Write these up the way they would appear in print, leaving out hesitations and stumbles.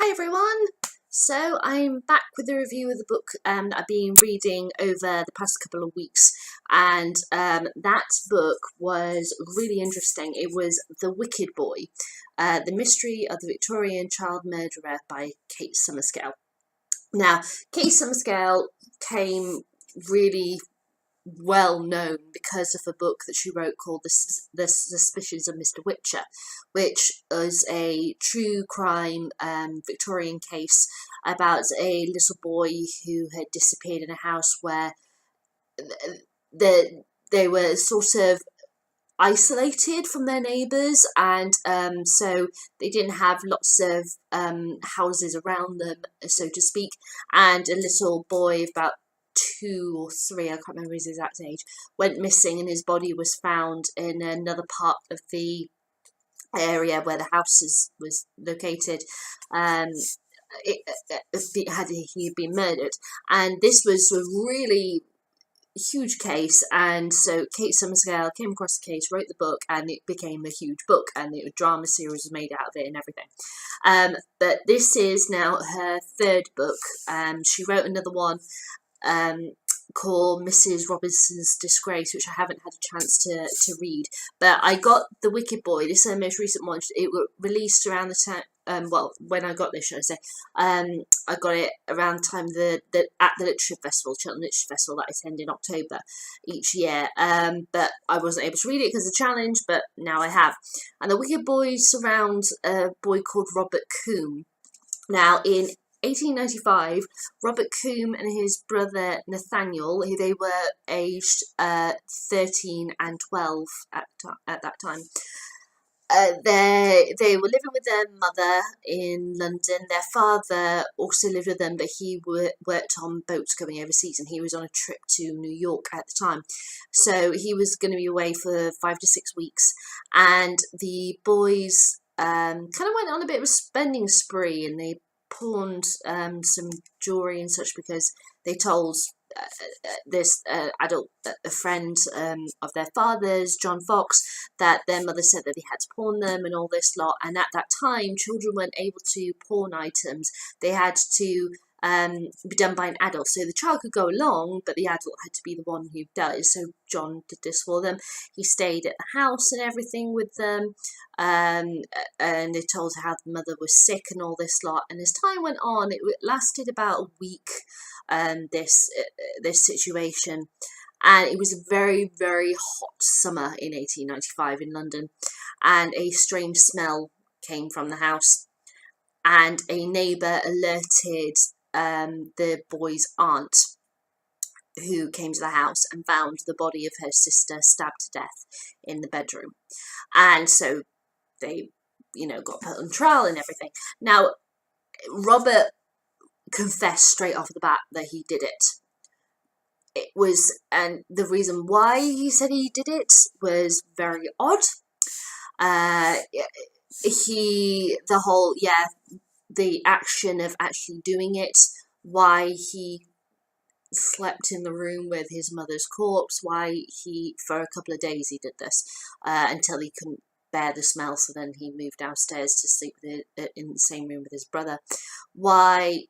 Hi everyone! So I'm back with a review of the book that I've been reading over the past couple of weeks, and that book was really interesting. It was The Wicked Boy, The Mystery of the Victorian Child Murderer by Kate Summerscale. Now, Kate Summerscale came really well known because of a book that she wrote called The Suspicions of Mr. Witcher, which is a true crime Victorian case about a little boy who had disappeared in a house where they were sort of isolated from their neighbours, and so they didn't have lots of houses around them, so to speak, and a little boy of about 2 or 3, I can't remember his exact age, went missing, and his body was found in another part of the area where the house was located. Um, had he been murdered, and this was a really huge case, and so Kate Summerscale came across the case, wrote the book, and it became a huge book, and the drama series was made out of it and everything. But this is now her third book. She wrote another one called Mrs. Robinson's Disgrace, which I haven't had a chance to read. But I got The Wicked Boy. This is her most recent one. It was released around the time. When I got this, should I say? I got it around the time at the Literature Festival, Cheltenham Literature Festival, that I attend in October each year. But I wasn't able to read it because of the challenge. But now I have. And The Wicked Boy surrounds a boy called Robert Coombe. Now, in 1895, Robert Coombe and his brother Nathaniel, who they were aged 13 and 12 at that time, they were living with their mother in London. Their father also lived with them, but he worked on boats going overseas, and he was on a trip to New York at the time. So he was going to be away for 5 to 6 weeks, and the boys kind of went on a bit of a spending spree, and they pawned some jewellery and such because they told this adult a friend of their father's, John Fox, that their mother said that they had to pawn them and all this lot. And at that time, children weren't able to pawn items. They had to be done by an adult. So the child could go along, but the adult had to be the one who does. So John did this for them. He stayed at the house and everything with them. And they told her how the mother was sick and all this lot. And as time went on, it lasted about a week. This situation, and it was a very, very hot summer in 1895 in London, and a strange smell came from the house, and a neighbour alerted the boy's aunt, who came to the house and found the body of her sister stabbed to death in the bedroom. And so they, got put on trial and everything. Now, Robert confessed straight off the bat that he did it. And the reason why he said he did it was very odd. The action of actually doing it, why he slept in the room with his mother's corpse, why for a couple of days he did this, until he couldn't bear the smell, so then he moved downstairs to sleep in the same room with his brother. Why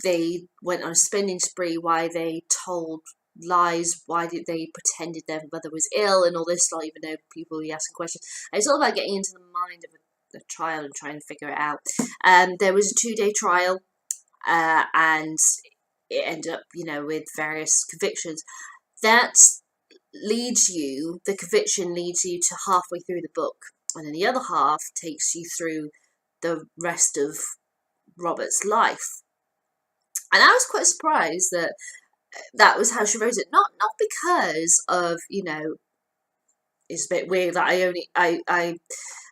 they went on a spending spree, why they told lies, why did they pretended their mother was ill and all this lot, even though people were asking questions. And it's all about getting into the mind of a child and trying to figure it out. There was a 2-day trial, and it ended up, with various convictions. The conviction leads you to halfway through the book, and then the other half takes you through the rest of Robert's life. And I was quite surprised that was how she wrote it. Not because of, it's a bit weird that I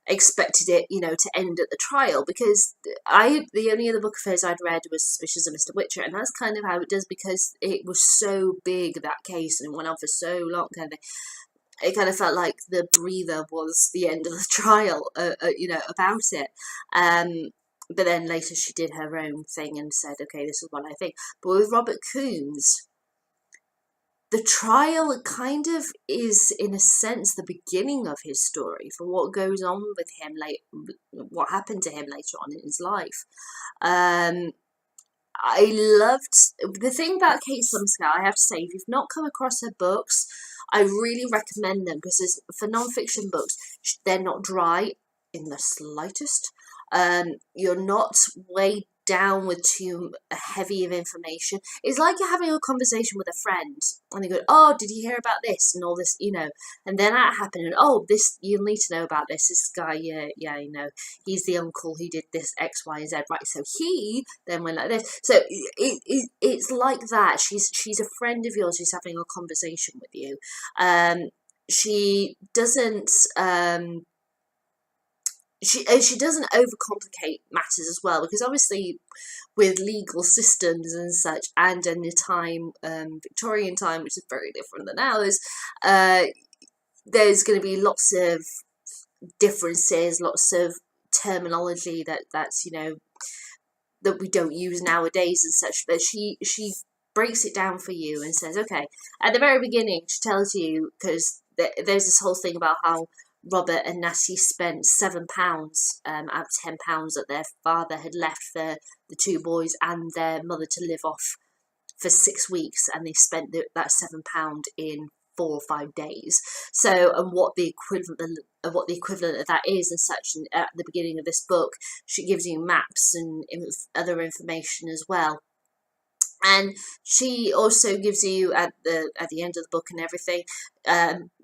expected it, to end at the trial, because the only other book of hers I'd read was Suspicions of Mr. Witcher, and that's kind of how it does, because it was so big, that case, and it went on for so long, kind of. It kind of felt like the breather was the end of the trial, about it. But then later she did her own thing and said, okay, this is what I think. But with Robert Combs, the trial kind of is, in a sense, the beginning of his story for what goes on with him, what happened to him later on in his life. Um, I loved the thing about Kate Summerscale. I have to say, if you've not come across her books, I really recommend them because for non-fiction books, they're not dry in the slightest. You're not weighed down with too heavy of information. It's like you're having a conversation with a friend, and they go, "Oh, did you hear about this and all this?" And then that happened, and oh, this you need to know about this. This guy, yeah, he's the uncle who did this X, Y, and Z, right? So he then went like this. So it's like that. She's a friend of yours who's having a conversation with you. She doesn't. She doesn't overcomplicate matters as well, because obviously with legal systems and such, and in the time, Victorian time, which is very different than ours, there's going to be lots of differences, lots of terminology that's that we don't use nowadays and such. But she breaks it down for you and says, okay, at the very beginning, she tells you, because there's this whole thing about how Robert and Natty spent £7 out of £10 that their father had left for the two boys and their mother to live off for 6 weeks, and they spent that £7 in 4 or 5 days. So, and what the equivalent of that is and such. And at the beginning of this book, she gives you maps and other information as well. And she also gives you at the end of the book and everything.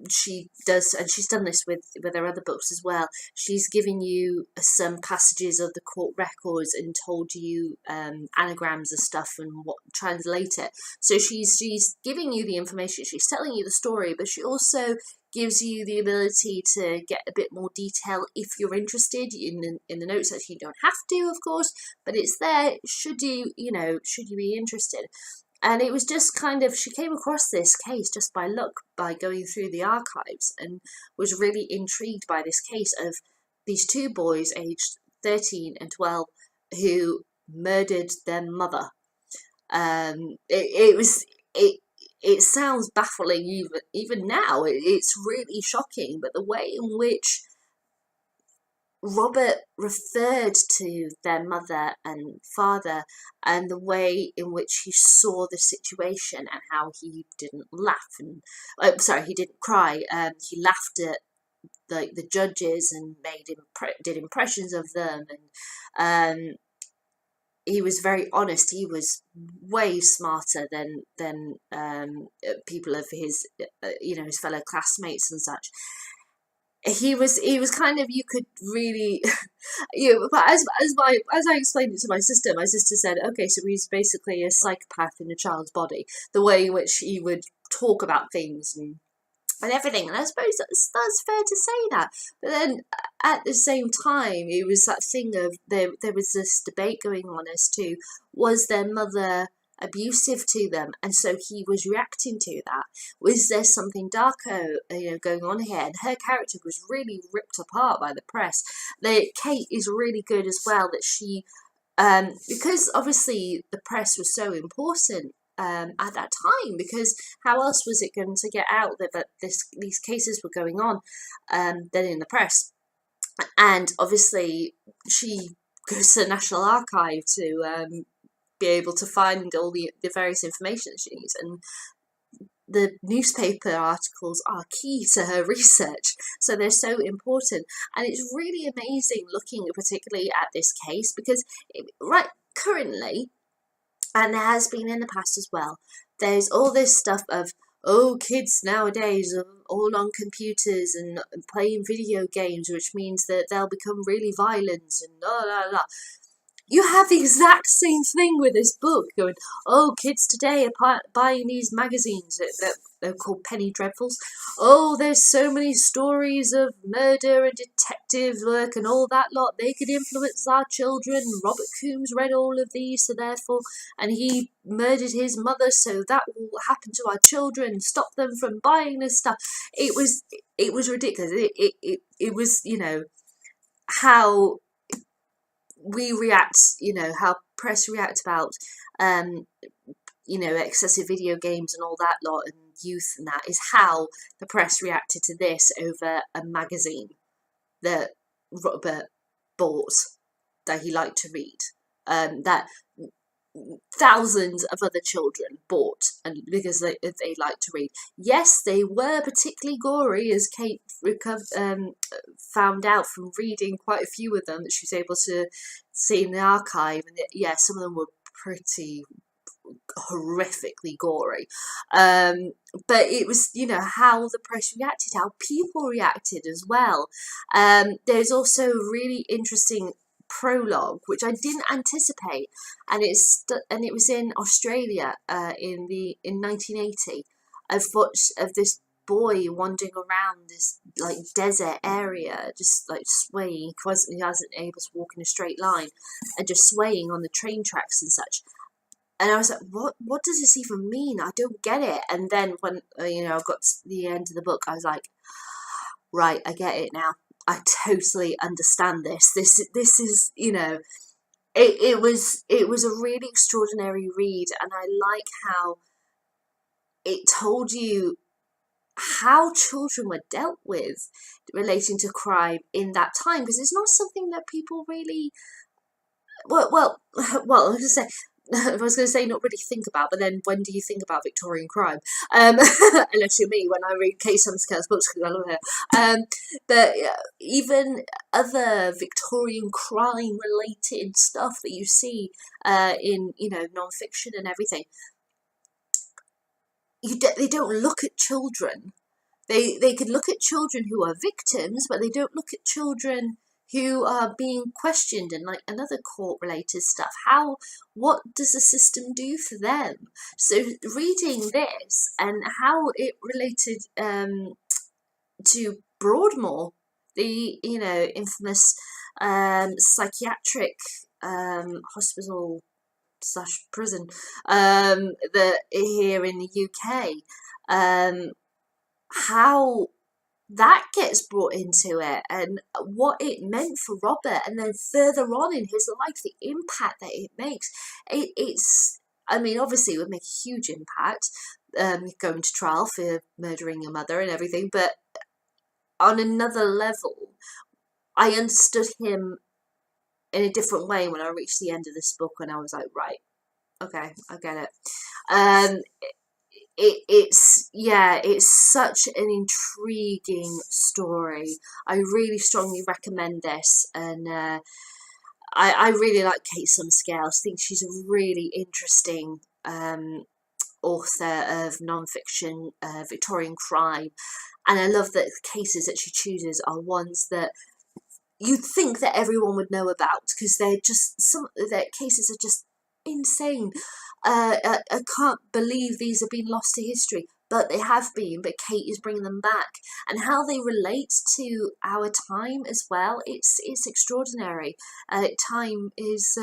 She does, and she's done this with her other books as well. She's given you some passages of the court records and told you anagrams of stuff and what translate it. So she's giving you the information. She's telling you the story, but she also gives you the ability to get a bit more detail if you're interested in the notes. That you don't have to, of course, but it's there should you be interested. And it was just kind of, she came across this case just by luck, by going through the archives, and was really intrigued by this case of these two boys aged 13 and 12 who murdered their mother. It sounds baffling even now. It's really shocking, but the way in which Robert referred to their mother and father, and the way in which he saw the situation, and how he didn't laugh and he didn't cry. He laughed at the judges and did impressions of them, and he was very honest. He was way smarter than people of his his fellow classmates and such. He was kind of, you could really but as I explained it to my sister said, okay, so he's basically a psychopath in a child's body, the way in which he would talk about things and everything. And I suppose that's fair to say that. But then at the same time, it was that thing of there was this debate going on as to, was their mother abusive to them, and so he was reacting to that. Was there something darker going on here? And her character was really ripped apart by the press. Kate is really good as well, that she because obviously the press was so important at that time, because how else was it going to get out that these cases were going on then in the press? And obviously she goes to the National Archive to be able to find all the various information that she needs, and the newspaper articles are key to her research, so they're so important. And it's really amazing looking particularly at this case, because currently, and there has been in the past as well, there's all this stuff of, oh, kids nowadays are all on computers and playing video games, which means that they'll become really violent and la la la. You have the exact same thing with this book, going, oh, kids today are buying these magazines that they're called penny dreadfuls. Oh, there's so many stories of murder and detective work and all that lot. They could influence our children. Robert Coombs read all of these, so therefore, and he murdered his mother, so that will happen to our children. Stop them from buying this stuff. It was ridiculous. It was, how we react, how press react about you know, excessive video games and all that lot and youth and that, is how the press reacted to this over a magazine that Robert bought, that he liked to read, that thousands of other children bought, and because they like to read. Yes, they were particularly gory, as Kate found out from reading quite a few of them that she was able to see in the archive, and yeah, some of them were pretty horrifically gory, but it was, you know, how the press reacted, how people reacted as well. There's also a really interesting prologue which I didn't anticipate, and it was in Australia in 1980, of this boy wandering around this like desert area, just like swaying, because he wasn't able to walk in a straight line, and just swaying on the train tracks and such. And I was like, what does this even mean? I don't get it. And then when, you know, I got to the end of the book, I was like, right, I get it now. I totally understand this. This is, you know, it was a really extraordinary read, and I like how it told you how children were dealt with relating to crime in that time, because it's not something that people really, well, I was going to say not really think about, but then when do you think about Victorian crime? Unless you're me, when I read Kate Summerscale's books, because I love her. But even other Victorian crime related stuff that you see in, you know, non-fiction and everything, they don't look at children. They could look at children who are victims, but they don't look at children who are being questioned and like another court related stuff. What does the system do for them? So reading this and how it related to Broadmoor, the, you know, infamous psychiatric hospital / prison that here in the UK, how that gets brought into it, and what it meant for Robert, and then further on in his life, the impact that it makes. It's, I mean, obviously it would make a huge impact, going to trial for murdering your mother and everything, but on another level, I understood him in a different way when I reached the end of this book, and I was like, right, okay, I get it. It's such an intriguing story. I really strongly recommend this, and I really like Kate Summerscale. I think she's a really interesting author of non-fiction Victorian crime, and I love that the cases that she chooses are ones that you'd think that everyone would know about, because they're just, some of their cases are just insane. I can't believe these have been lost to history, but they have been. But Kate is bringing them back, and how they relate to our time as well. It's extraordinary. Time is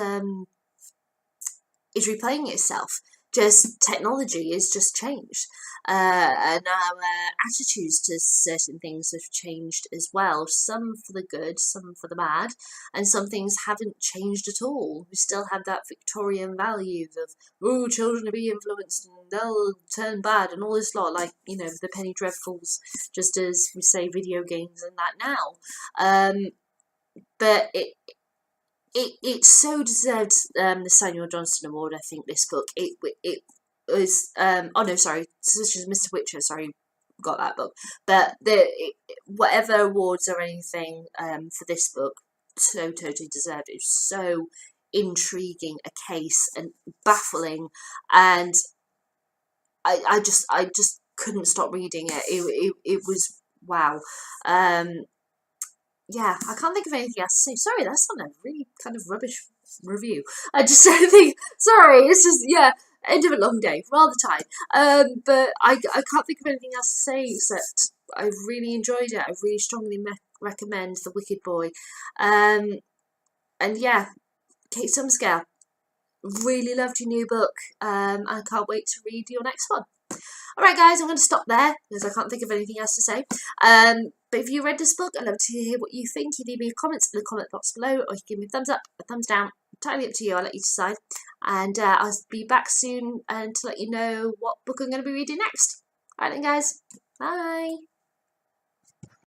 replaying itself. Just technology is just changed, and our attitudes to certain things have changed as well. Some for the good, some for the bad, and some things haven't changed at all. We still have that Victorian values of, oh, children are being influenced and they'll turn bad and all this lot, like, you know, the penny dreadfuls, just as we say video games and that now. But it so deserved the Samuel Johnston Award. I think this book, it was oh no, sorry, this is Mr. Witcher, sorry, got that book, but whatever awards or anything for this book, so totally deserved. It's so intriguing a case and baffling, and I just couldn't stop reading it. It was wow. Yeah, I can't think of anything else to say. Sorry, that's not a really kind of rubbish review. I just don't think. Sorry, it's just, yeah, end of a long day, rather tired. But I can't think of anything else to say except I really enjoyed it. I really strongly recommend The Wicked Boy. And yeah, Kate Summerscale, really loved your new book. I can't wait to read your next one. Alright guys, I'm going to stop there because I can't think of anything else to say. But if you read this book, I'd love to hear what you think. You leave me comments in the comment box below, or you give me a thumbs up, a thumbs down, entirely up to you. I'll let you decide. And I'll be back soon to let you know what book I'm going to be reading next. Alright then guys, bye!